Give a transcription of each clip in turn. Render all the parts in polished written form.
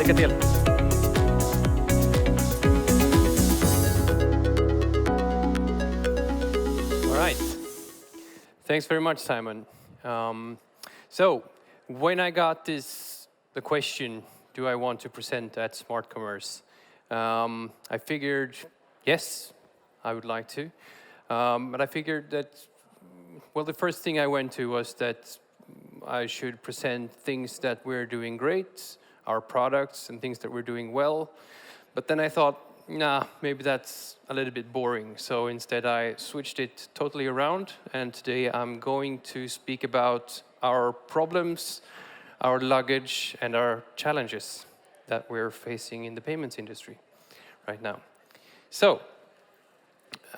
Lycka till! All right. Thanks very much, Simon. So, when I got the question, do I want to present at Smart Commerce? I figured, yes, I would like to. But I figured that, well, the first thing I went to was that I should present things that we're doing great, our products and things that we're doing well. But then I thought, nah, maybe that's a little bit boring. So instead I switched it totally around. And today I'm going to speak about our problems, our luggage, and our challenges that we're facing in the payments industry right now. So,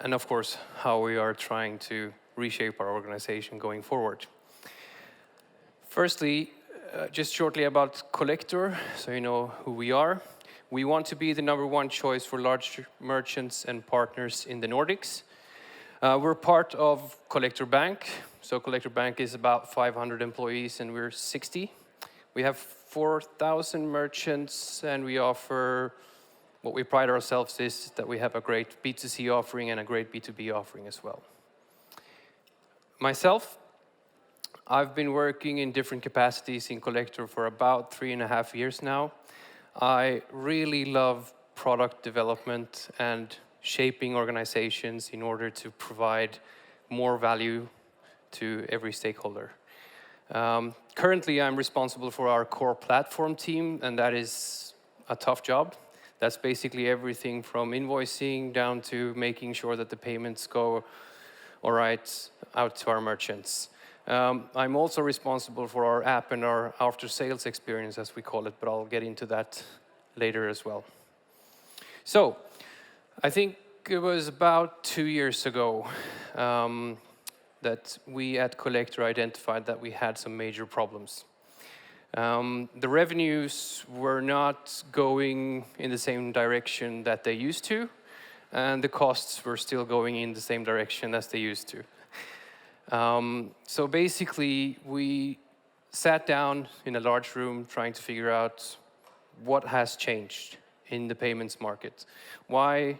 and of course, how we are trying to reshape our organization going forward. Firstly, just shortly about Collector, so you know who we are. We want to be the #1 choice for large merchants and partners in the Nordics. We're part of Collector Bank. So Collector Bank is about 500 employees and we're 60. We have 4,000 merchants and we offer, what we pride ourselves is that we have a great B2C offering and a great B2B offering as well. Myself, I've been working in different capacities in Collector for about 3.5 years now. I really love product development and shaping organizations in order to provide more value to every stakeholder. Currently, I'm responsible for our core platform team, and that is a tough job. That's basically everything from invoicing down to making sure that the payments go all right out to our merchants. I'm also responsible for our app and our after-sales experience, as we call it, but I'll get into that later as well. So, I think it was about 2 years ago that we at Collector identified that we had some major problems. The revenues were not going in the same direction that they used to, and the costs were still going in the same direction as they used to. So basically, we sat down in a large room trying to figure out what has changed in the payments market. Why,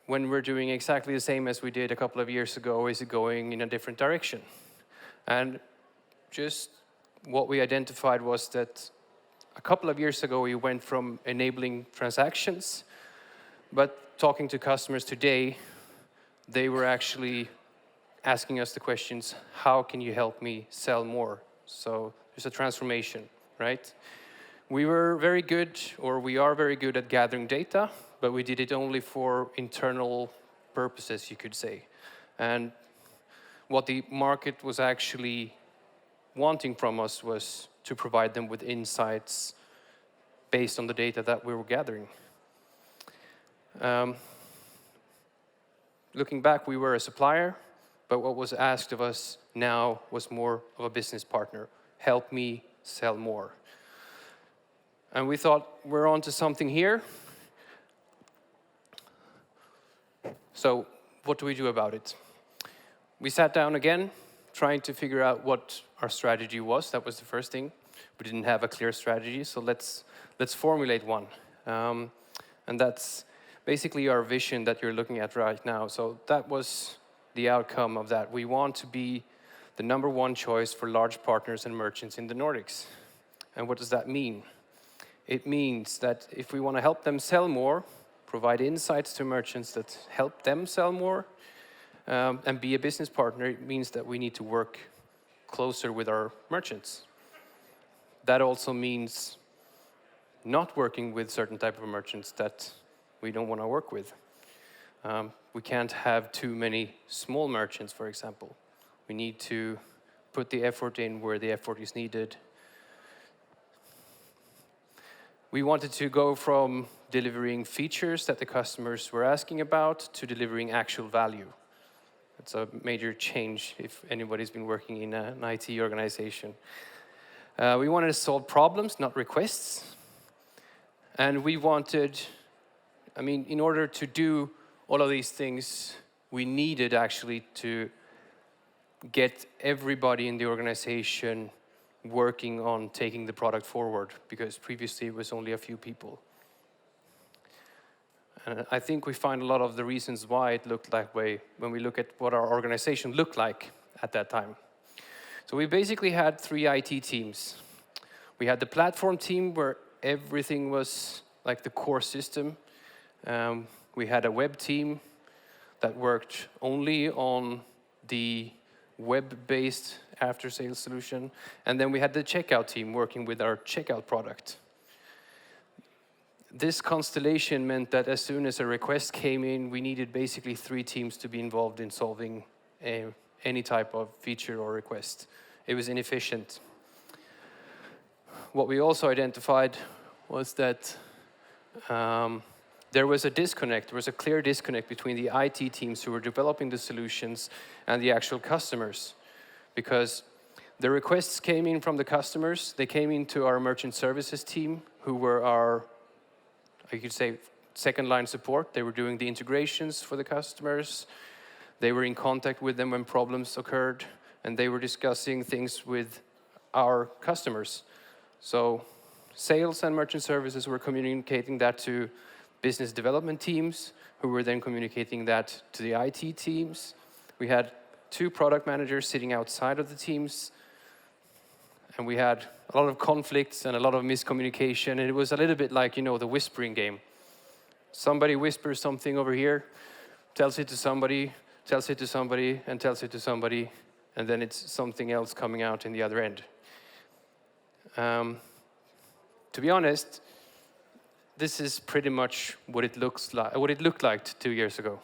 when we're doing exactly the same as we did a couple of years ago, is it going in a different direction? And just what we identified was that a couple of years ago, we went from enabling transactions, but talking to customers today, they were actually asking us the questions, how can you help me sell more? So there's a transformation, right? We were very good, or we are very good at gathering data, but we did it only for internal purposes, you could say. And what the market was actually wanting from us was to provide them with insights based on the data that we were gathering. Looking back, we were a supplier, but what was asked of us now was more of a business partner. Help me sell more. And we thought, we're onto something here. So what do we do about it? We sat down again, trying to figure out what our strategy was. That was the first thing. We didn't have a clear strategy, so let's formulate one. And that's basically our vision that you're looking at right now. So that was the outcome of that. We want to be the #1 choice for large partners and merchants in the Nordics. And what does that mean? It means that if we want to help them sell more, provide insights to merchants that help them sell more, and be a business partner, it means that we need to work closer with our merchants. That also means not working with certain type of merchants that we don't want to work with. We can't have too many small merchants, for example. We need to put the effort in where the effort is needed. We wanted to go from delivering features that the customers were asking about to delivering actual value. It's a major change if anybody's been working in an IT organization. We wanted to solve problems, not requests. And we wanted, in order to do all of these things, we needed actually to get everybody in the organization working on taking the product forward, because previously it was only a few people. And I think we find a lot of the reasons why it looked that way when we look at what our organization looked like at that time. So we basically had 3 IT teams. We had the platform team where everything was like the core system. We had a web team that worked only on the web-based after-sales solution. And then we had the checkout team working with our checkout product. This constellation meant that as soon as a request came in, we needed basically 3 teams to be involved in solving any type of feature or request. It was inefficient. What we also identified was that there was a disconnect. There was a clear disconnect between the IT teams who were developing the solutions and the actual customers, because the requests came in from the customers. They came into our merchant services team, who were our, you could say, second line support. They were doing the integrations for the customers. They were in contact with them when problems occurred, and they were discussing things with our customers. So sales and merchant services were communicating that to business development teams, who were then communicating that to the IT teams. We had 2 product managers sitting outside of the teams, and we had a lot of conflicts and a lot of miscommunication, and it was a little bit like, you know, the whispering game. Somebody whispers something over here, tells it to somebody, tells it to somebody, and tells it to somebody, and then it's something else coming out in the other end. To be honest, this is pretty much what it looks like, what it looked like 2 years ago.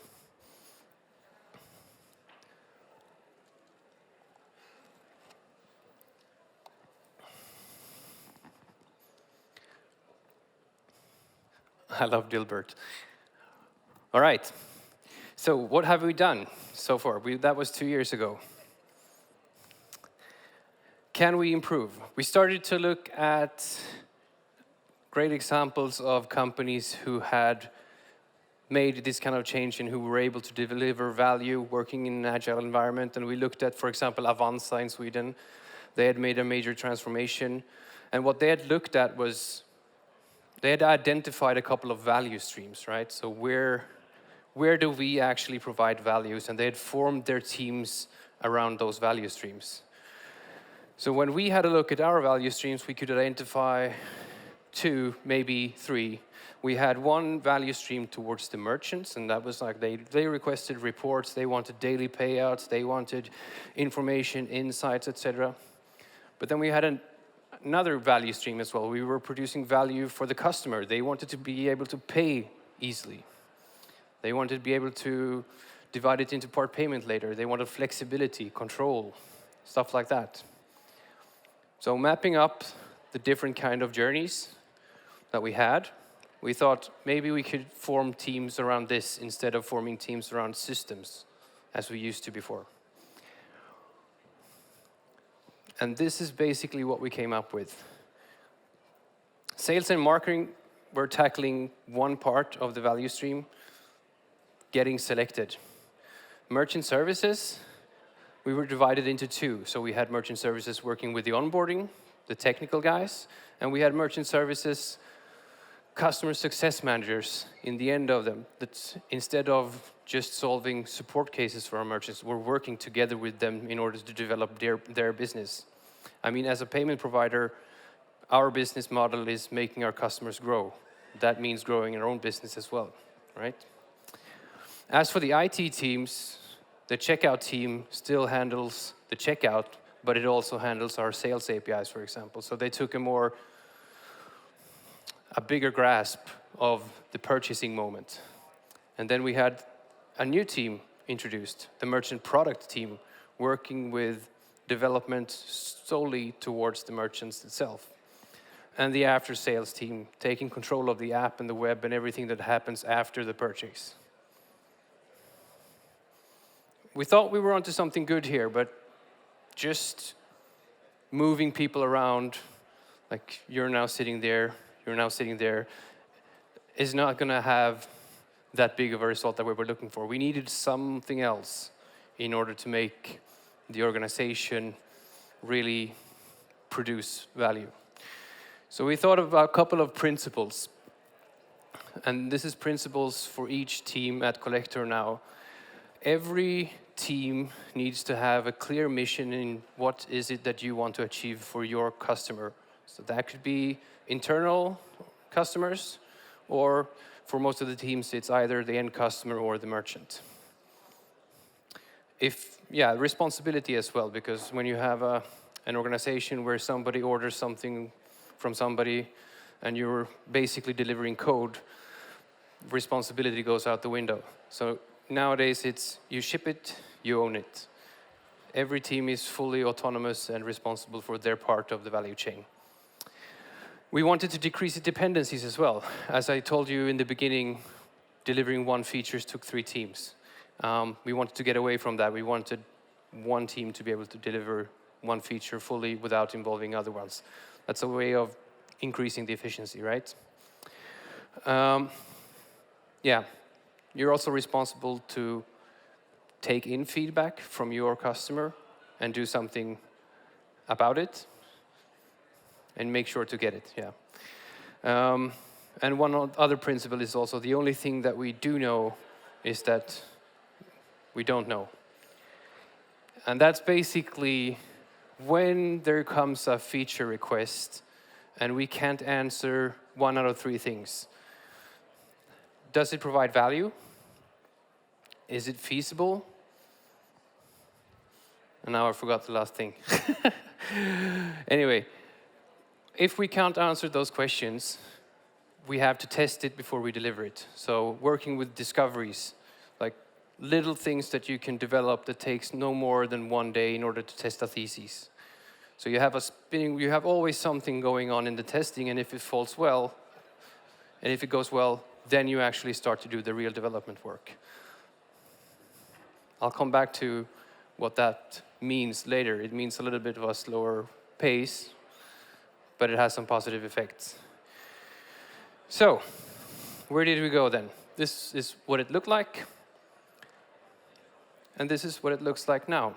I love Dilbert. All right. So what have we done so far? That was 2 years ago. Can we improve? We started to look at great examples of companies who had made this kind of change and who were able to deliver value working in an agile environment. And we looked at, for example, Avanza in Sweden. They had made a major transformation. And what they had looked at was, they had identified a couple of value streams, right? So where do we actually provide values? And they had formed their teams around those value streams. So when we had a look at our value streams, we could identify 2, maybe 3. We had 1 value stream towards the merchants, and that was like they requested reports, they wanted daily payouts, they wanted information, insights, etc. But then we had another value stream as well. We were producing value for the customer. They wanted to be able to pay easily. They wanted to be able to divide it into part payment later. They wanted flexibility, control, stuff like that. So mapping up the different kind of journeys that we had, we thought maybe we could form teams around this instead of forming teams around systems, as we used to before. And this is basically what we came up with. Sales and marketing were tackling 1 part of the value stream, getting selected. Merchant services, we were divided into 2. So we had merchant services working with the onboarding, the technical guys, and we had merchant services customer success managers in the end of them, that instead of just solving support cases for our merchants, we're working together with them in order to develop their business. I mean, as a payment provider, our business model is making our customers grow. That means growing our own business as well, right? As for the IT teams, the checkout team still handles the checkout, but it also handles our sales APIs, for example. So they took a bigger grasp of the purchasing moment. And then we had a new team introduced, the merchant product team, working with development solely towards the merchants itself. And the after-sales team, taking control of the app and the web and everything that happens after the purchase. We thought we were onto something good here, but just moving people around, like you're now sitting there, is not going to have that big of a result that we were looking for. We needed something else in order to make the organization really produce value. So we thought of a couple of principles. And this is principles for each team at Collector now. Every team needs to have a clear mission in what is it that you want to achieve for your customer. So that could be internal customers, or for most of the teams, it's either the end customer or the merchant. Responsibility as well, because when you have an organization where somebody orders something from somebody and you're basically delivering code, responsibility goes out the window. So nowadays it's you ship it, you own it. Every team is fully autonomous and responsible for their part of the value chain. We wanted to decrease the dependencies as well. As I told you in the beginning, delivering one feature took 3 teams. We wanted to get away from that. We wanted one team to be able to deliver one feature fully without involving other ones. That's a way of increasing the efficiency, right? You're also responsible to take in feedback from your customer and do something about it and make sure to get it, And one other principle is also the only thing that we do know is that we don't know. And that's basically when there comes a feature request and we can't answer 1 out of 3 things. Does it provide value? Is it feasible? And now I forgot the last thing. Anyway, if we can't answer those questions, we have to test it before we deliver it. So working with discoveries, like little things that you can develop that takes no more than 1 day in order to test a thesis. So you have always something going on in the testing, and if it falls well, and if it goes well, then you actually start to do the real development work. I'll come back to what that means later. It means a little bit of a slower pace, but it has some positive effects. So, where did we go then? This is what it looked like, and this is what it looks like now.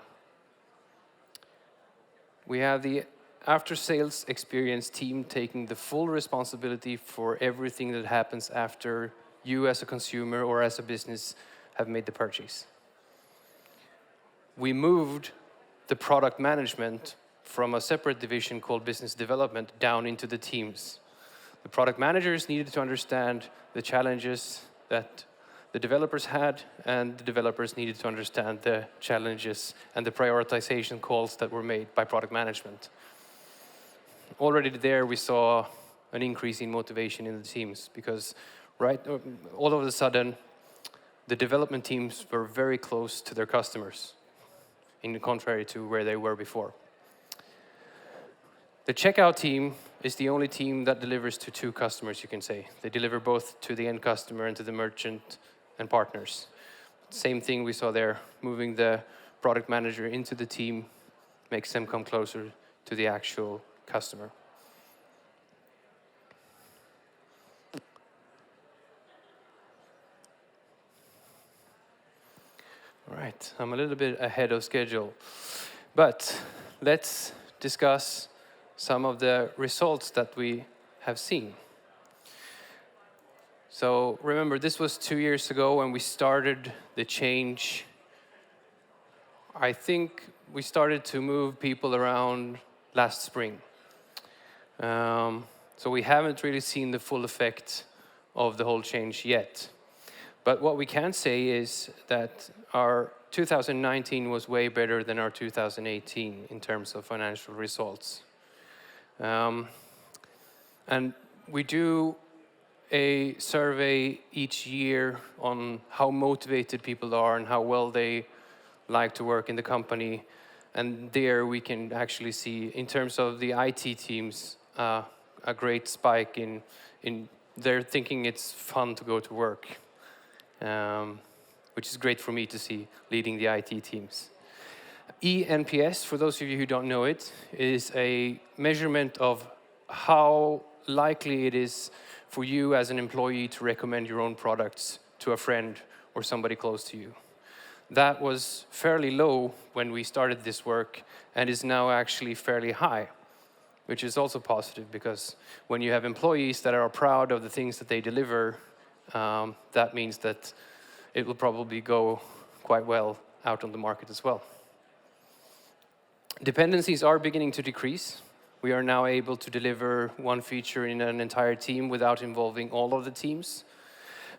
We have the after-sales experience team taking the full responsibility for everything that happens after you as a consumer or as a business have made the purchase. We moved the product management from a separate division called business development down into the teams. The product managers needed to understand the challenges that the developers had, and the developers needed to understand the challenges and the prioritization calls that were made by product management. Already there we saw an increase in motivation in the teams because all of a sudden the development teams were very close to their customers, in contrary to where they were before. The checkout team is the only team that delivers to 2 customers, you can say. They deliver both to the end customer and to the merchant and partners. Same thing we saw there, moving the product manager into the team makes them come closer to the actual customer. All right, I'm a little bit ahead of schedule, but let's discuss some of the results that we have seen. So remember, this was 2 years ago when we started the change. I think we started to move people around last spring. So we haven't really seen the full effect of the whole change yet. But what we can say is that our 2019 was way better than our 2018 in terms of financial results. And we do a survey each year on how motivated people are and how well they like to work in the company. And there we can actually see, in terms of the IT teams, a great spike in their thinking it's fun to go to work, which is great for me to see leading the IT teams. eNPS, for those of you who don't know it, is a measurement of how likely it is for you as an employee to recommend your own products to a friend or somebody close to you. That was fairly low when we started this work and is now actually fairly high. which is also positive, because when you have employees that are proud of the things that they deliver, that means that it will probably go quite well out on the market as well. Dependencies are beginning to decrease. We are now able to deliver one feature in an entire team without involving all of the teams.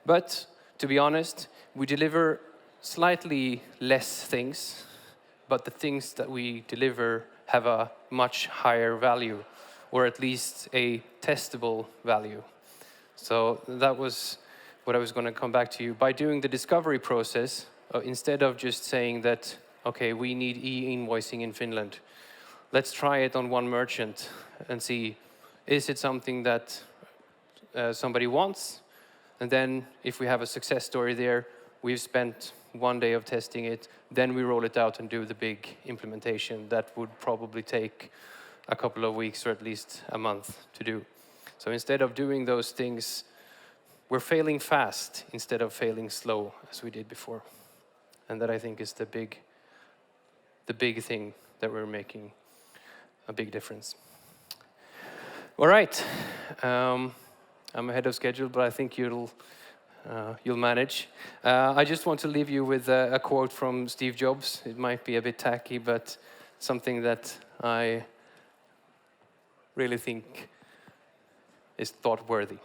But to be honest, we deliver slightly less things, but the things that we deliver have a much higher value, or at least a testable value. So that was what I was going to come back to you. By doing the discovery process, instead of just saying that, okay, we need e-invoicing in Finland, let's try it on one merchant and see, is it something that somebody wants? And then if we have a success story there, we've spent one day of testing it, then we roll it out and do the big implementation. That would probably take a couple of weeks or at least a month to do. So instead of doing those things, we're failing fast instead of failing slow, as we did before. And that, I think, is the big thing that we're making a big difference. All right. I'm ahead of schedule, but I think you'll manage. I just want to leave you with a quote from Steve Jobs. It might be a bit tacky, but something that I really think is thought-worthy.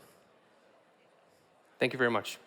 Thank you very much.